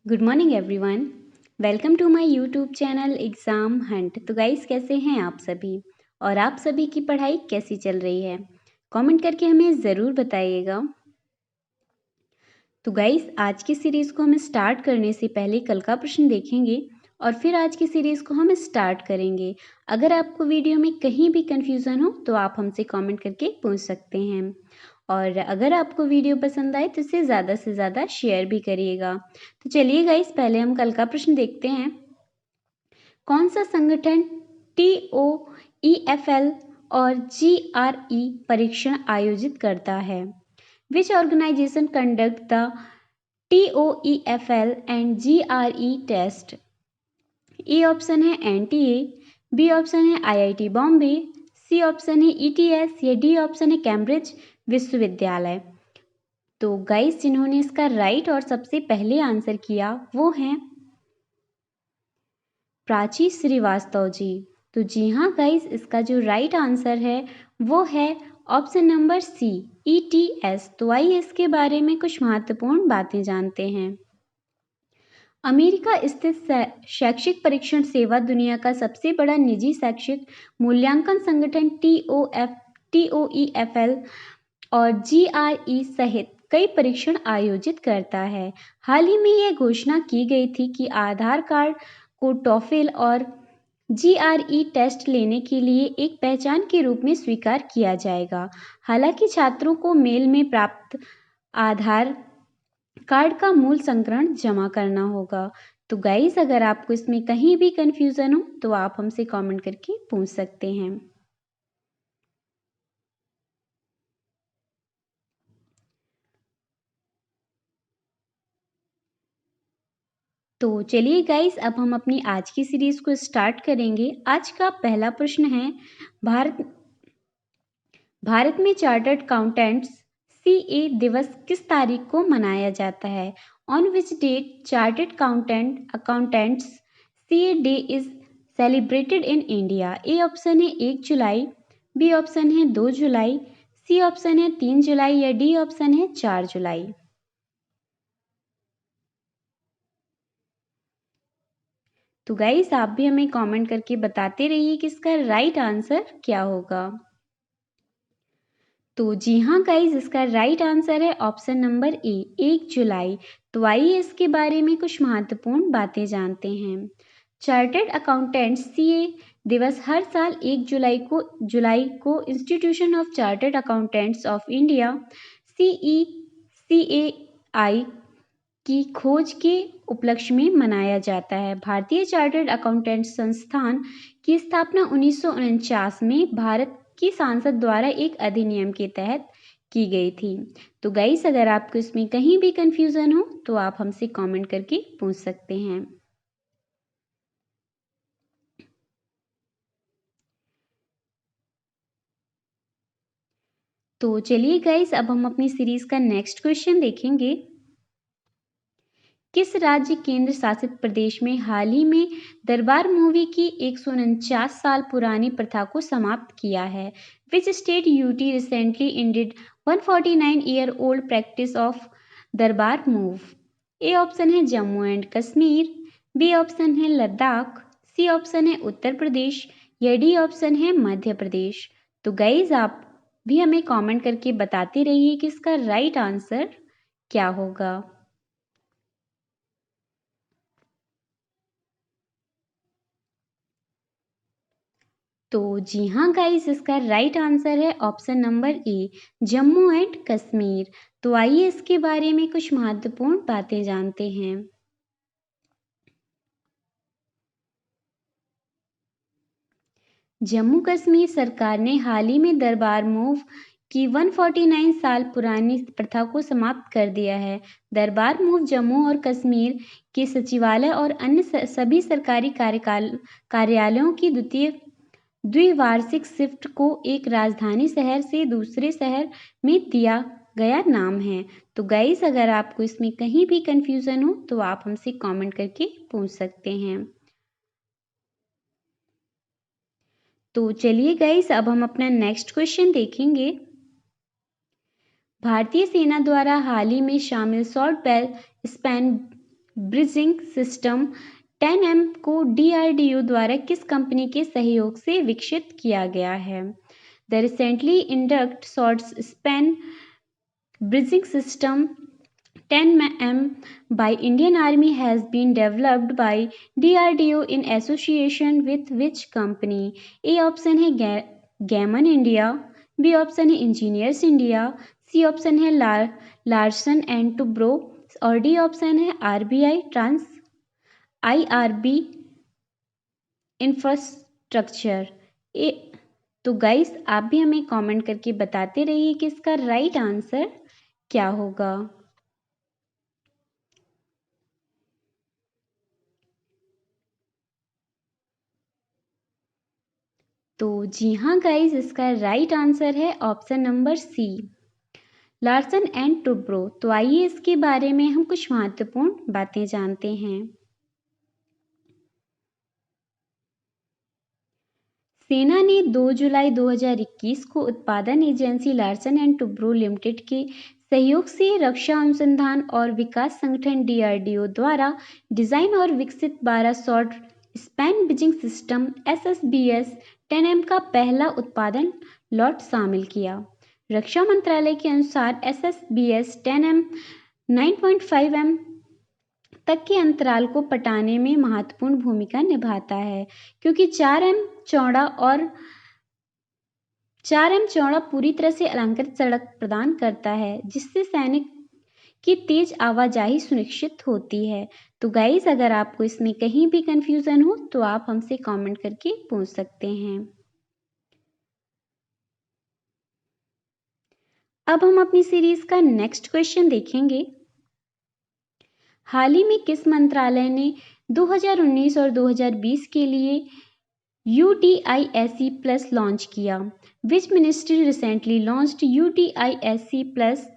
Good morning everyone. Welcome to my YouTube channel exam hunt. तो guys कैसे हैं आप सभी और आप सभी की पढ़ाई कैसी चल रही है, कमेंट करके हमें ज़रूर बताइएगा। तो गाइस आज की सीरीज़ को हम स्टार्ट करने से पहले कल का प्रश्न देखेंगे और फिर आज की सीरीज़ को हम स्टार्ट करेंगे। अगर आपको वीडियो में कहीं भी कन्फ्यूज़न हो तो आप हमसे कमेंट करके पूछ सकते हैं और अगर आपको वीडियो पसंद आए तो इसे ज़्यादा से ज़्यादा शेयर भी करिएगा। तो चलिए गाइस पहले हम कल का प्रश्न देखते हैं। कौन सा संगठन TOEFL और GRE परीक्षण आयोजित करता है? Which organization conduct the TOEFL and GRE test? A option है NTA, बी ऑप्शन है IIT बॉम्बे, सी ऑप्शन है ETS या डी ऑप्शन है कैम्ब्रिज विश्वविद्यालय। तो गाइस जिन्होंने इसका राइट और सबसे पहले आंसर किया वो हैं प्राची श्रीवास्तव जी। तो जी हाँ गाइस इसका जो राइट आंसर है वो है ऑप्शन नंबर सी ETS। तो आइए इसके बारे में कुछ महत्वपूर्ण बातें जानते हैं। अमेरिका स्थित शैक्षिक परीक्षण सेवा दुनिया का सबसे बड़ा निजी शैक्षिक मूल्यांकन संगठन TOEFL और GRE सहित कई परीक्षण आयोजित करता है। हाल ही में यह घोषणा की गई थी कि आधार कार्ड को टॉफेल और GRE टेस्ट लेने के लिए एक पहचान के रूप में स्वीकार किया जाएगा। हालांकि छात्रों को मेल में प्राप्त आधार कार्ड का मूल संस्करण जमा करना होगा। तो गाइस अगर आपको इसमें कहीं भी कंफ्यूजन हो तो आप हमसे कमेंट करके पूछ सकते हैं। तो चलिए गाइस अब हम अपनी आज की सीरीज को स्टार्ट करेंगे। आज का पहला प्रश्न है भारत में चार्टर्ड अकाउंटेंट्स CA दिवस किस तारीख को मनाया जाता है? On which date chartered accountants CA day is celebrated in India? A option है 1 जुलाई, बी ऑप्शन है 2 जुलाई, सी ऑप्शन है 3 जुलाई या डी ऑप्शन है 4 जुलाई। तो गाइस आप भी हमें कमेंट करके बताते रहिए कि इसका राइट आंसर क्या होगा। तो जी हाँ गाइस इसका राइट आंसर है ऑप्शन नंबर ए 1 जुलाई। तो आइए इसके बारे में कुछ महत्वपूर्ण बातें जानते हैं। चार्टर्ड अकाउंटेंट्स CA दिवस हर साल 1 जुलाई को institution of chartered accountants of India CECAI की खोज के उपलक्ष्य में मनाया जाता है। भारतीय चार्टर्ड अकाउंटेंट संस्थान की स्थापना 1949 में भारत की सांसद द्वारा एक अधिनियम के तहत की गई थी। तो गाइस अगर आपको इसमें कहीं भी कंफ्यूजन हो तो आप हमसे कमेंट करके पूछ सकते हैं। तो चलिए गाइस अब हम अपनी सीरीज का नेक्स्ट क्वेश्चन देखेंगे। किस राज्य केंद्र शासित प्रदेश में हाल ही में दरबार मूवी की 149 साल पुरानी प्रथा को समाप्त किया है? Which state UT recently ended 149 year old practice of Darbar move? A option है Jammu and Kashmir, B option है लद्दाख, सी ऑप्शन है उत्तर प्रदेश या डी ऑप्शन है मध्य प्रदेश। तो गाइज आप भी हमें कमेंट करके बताते रहिए कि इसका राइट आंसर क्या होगा। तो जी हाँ गाइस इसका राइट आंसर है option number A Jammu and Kashmir. तो आइए इसके बारे में कुछ महत्वपूर्ण बातें जानते हैं। जम्मू कश्मीर सरकार ने हाल ही में दरबार मूव की 149 साल पुरानी प्रथा को समाप्त कर दिया है। दरबार मूव जम्मू और कश्मीर के सचिवालय और अन्य सभी सरकारी कार्यालयों की द्विवार्षिक शिफ्ट को एक राजधानी शहर से दूसरे शहर में दिया गया नाम है। तो गाइस अगर आपको इसमें कहीं भी कंफ्यूजन हो तो आप हमसे कमेंट करके पूछ सकते हैं। तो चलिए गाइस अब हम अपना नेक्स्ट क्वेश्चन देखेंगे। भारतीय सेना द्वारा हाल ही में शामिल short span bridging system 10M को DRDO द्वारा किस कंपनी के सहयोग से विकसित किया गया है? The recently induct short span bridging system 10M by Indian Army has been developed by DRDO in association with which company? A option है गैमन इंडिया, बी ऑप्शन है इंजीनियर्स इंडिया, सी ऑप्शन है लार्सन एंड टुब्रो और D option है IRB infrastructure. तो guys आप भी हमें comment करके बताते रहिए कि इसका राइट आंसर क्या होगा। तो जी हाँ गाइस, इसका राइट आंसर है option number C, Larsen and Toubro. तो आइए इसके बारे में हम कुछ महत्वपूर्ण बातें जानते हैं। सेना ने 2 जुलाई 2021 को उत्पादन agency Larsen and Toubro limited के सहयोग से रक्षा अनुसंधान और विकास संगठन DRDO द्वारा डिजाइन और विकसित 12 short span bridging system SSBS 10M का पहला उत्पादन लॉट शामिल किया। रक्षा मंत्रालय के अनुसार SSBS 10M 9.5M तक के अंतराल को पटाने में महत्वपूर्ण भूमिका निभाता है, क्योंकि 4M चौड़ा पूरी तरह से अलंकृत सड़क प्रदान करता है, जिससे सैनिक की तेज आवाजाही सुनिश्चित होती है। तो गाइस, अगर आपको इसमें कहीं भी कंफ्यूजन हो तो आप हमसे कमेंट करके पूछ सकते हैं। अब हम अपनी सीरीज का नेक्स्ट क्वेश्चन देखेंगे। हाल ही में किस मंत्रालय ने 2019 और 2020 के लिए UTISC प्लस लॉन्च किया? Which ministry recently launched UTISC plus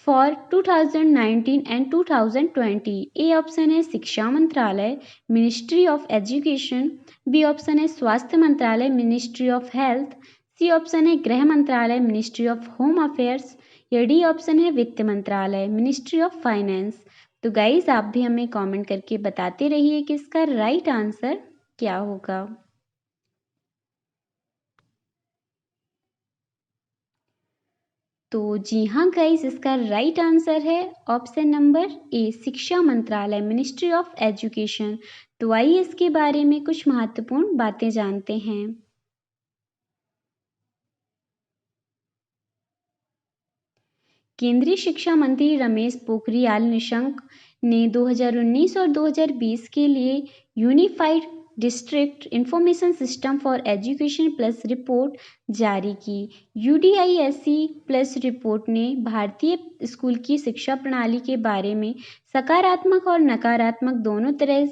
for 2019 and 2020? A option है शिक्षा मंत्रालय, ministry of education, B option है स्वास्थ्य मंत्रालय, ministry of health, C option है गृह मंत्रालय, मिनिस्ट्री ऑफ होम अफेयर्स, या डी ऑप्शन है वित्त मंत्रालय, मिनिस्ट्री ऑफ फाइनेंस। तो गाइज आप भी हमें कमेंट करके बताते रहिए कि इसका राइट आंसर क्या होगा। तो जी हाँ गाइज, इसका राइट आंसर है ऑप्शन नंबर ए, शिक्षा मंत्रालय, मिनिस्ट्री ऑफ एजुकेशन। तो आइए इसके बारे में कुछ महत्वपूर्ण बातें जानते हैं। केंद्रीय शिक्षा मंत्री रमेश पोखरियाल निशंक ने 2019 और 2020 के लिए unified district information system for education plus report जारी की। UTISC प्लस रिपोर्ट ने भारतीय स्कूल की शिक्षा प्रणाली के बारे में सकारात्मक और नकारात्मक दोनों तरह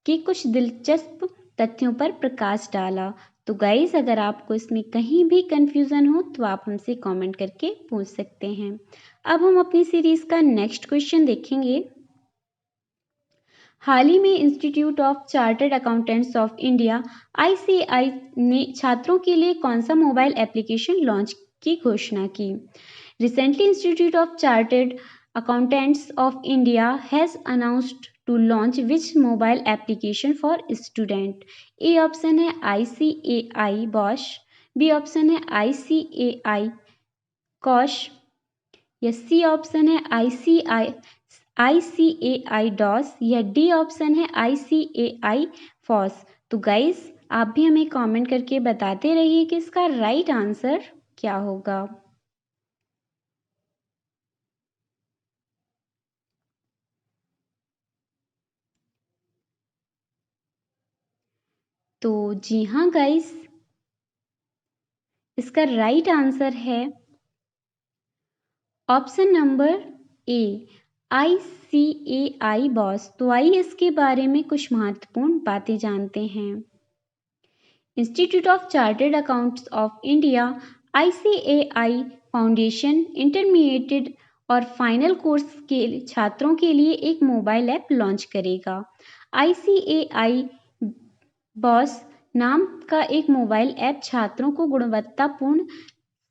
के कुछ दिलचस्प तथ्यों पर प्रकाश डाला। तो गाइस, अगर आपको इसमें कहीं भी कंफ्यूजन हो तो आप हमसे कमेंट करके पूछ सकते हैं। अब हम अपनी सीरीज का नेक्स्ट क्वेश्चन देखेंगे। हाल ही में institute of chartered accountants of India ICAI ने छात्रों के लिए कौन सा मोबाइल एप्लीकेशन लॉन्च की घोषणा की? Recently institute of chartered accountants of India has announced to launch which mobile application for student? A option है ICAI Bosch, B ऑप्शन है ICAI Kosh, या सी ऑप्शन है ICAI DOS, या डी ऑप्शन है ICAI FOSS। तो guys आप भी हमें कमेंट करके बताते रहिए कि इसका राइट आंसर क्या होगा। तो जी हाँ गाइस, इसका राइट आंसर है option number A, ICAI boss. तो आइए इसके बारे में कुछ महत्वपूर्ण बातें जानते हैं। Institute of chartered accounts of India ICAI foundation intermediate और फाइनल कोर्स के छात्रों के लिए एक मोबाइल ऐप लॉन्च करेगा। ICAI बॉस नाम का एक मोबाइल ऐप छात्रों को गुणवत्तापूर्ण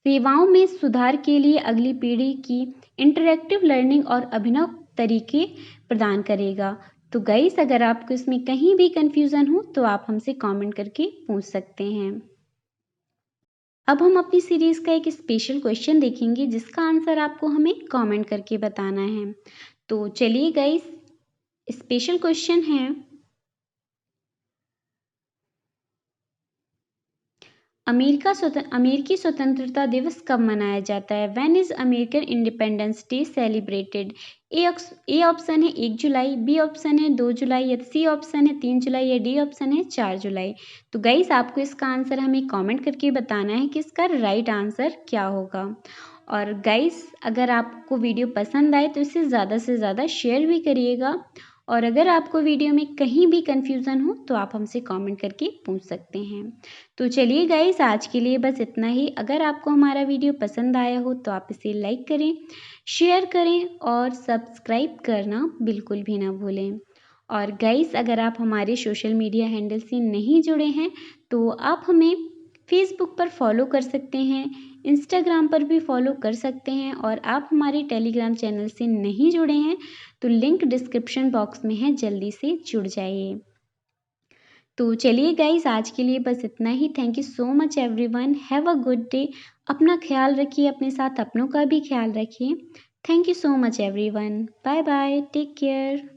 सेवाओं में सुधार के लिए अगली पीढ़ी की इंटरैक्टिव लर्निंग और अभिनव तरीके प्रदान करेगा। तो गाइस अगर आपको इसमें कहीं भी कंफ्यूजन हो तो आप हमसे कमेंट करके पूछ सकते हैं। अब हम अपनी सीरीज का एक स्पेशल क्वेश्चन देखेंगे जिसका आंसर आपको हमें कमेंट करके बताना है। तो चलिए गाइस, स्पेशल क्वेश्चन है, अमेरिकी स्वतंत्रता दिवस कब मनाया जाता है? When is American independence day celebrated? A option है 1 जुलाई, बी ऑप्शन है 2 जुलाई, या सी ऑप्शन है 3 जुलाई, या डी ऑप्शन है 4 जुलाई। तो गाइस आपको इसका आंसर हमें कमेंट करके बताना है कि इसका राइट आंसर क्या होगा। और गाइस अगर आपको वीडियो पसंद आए तो इसे ज़्यादा से ज़्यादा शेयर भी करिएगा। और अगर आपको वीडियो में कहीं भी कंफ्यूजन हो तो आप हमसे कमेंट करके पूछ सकते हैं। तो चलिए गाइस आज के लिए बस इतना ही। अगर आपको हमारा वीडियो पसंद आया हो तो आप इसे लाइक करें, शेयर करें और सब्सक्राइब करना बिल्कुल भी ना भूलें। और गाइस अगर आप हमारे सोशल मीडिया हैंडल से नहीं जुड़े हैं तो आप हमें फेसबुक पर फॉलो कर सकते हैं, इंस्टाग्राम पर भी फॉलो कर सकते हैं, और आप हमारे टेलीग्राम चैनल से नहीं जुड़े हैं तो लिंक डिस्क्रिप्शन बॉक्स में है, जल्दी से जुड़ जाइए। तो चलिए गाइस आज के लिए बस इतना ही। Thank you so much everyone, have a good day. अपना ख्याल रखिए, अपने साथ अपनों का भी ख्याल रखिए। Thank you so much everyone, bye bye, take care.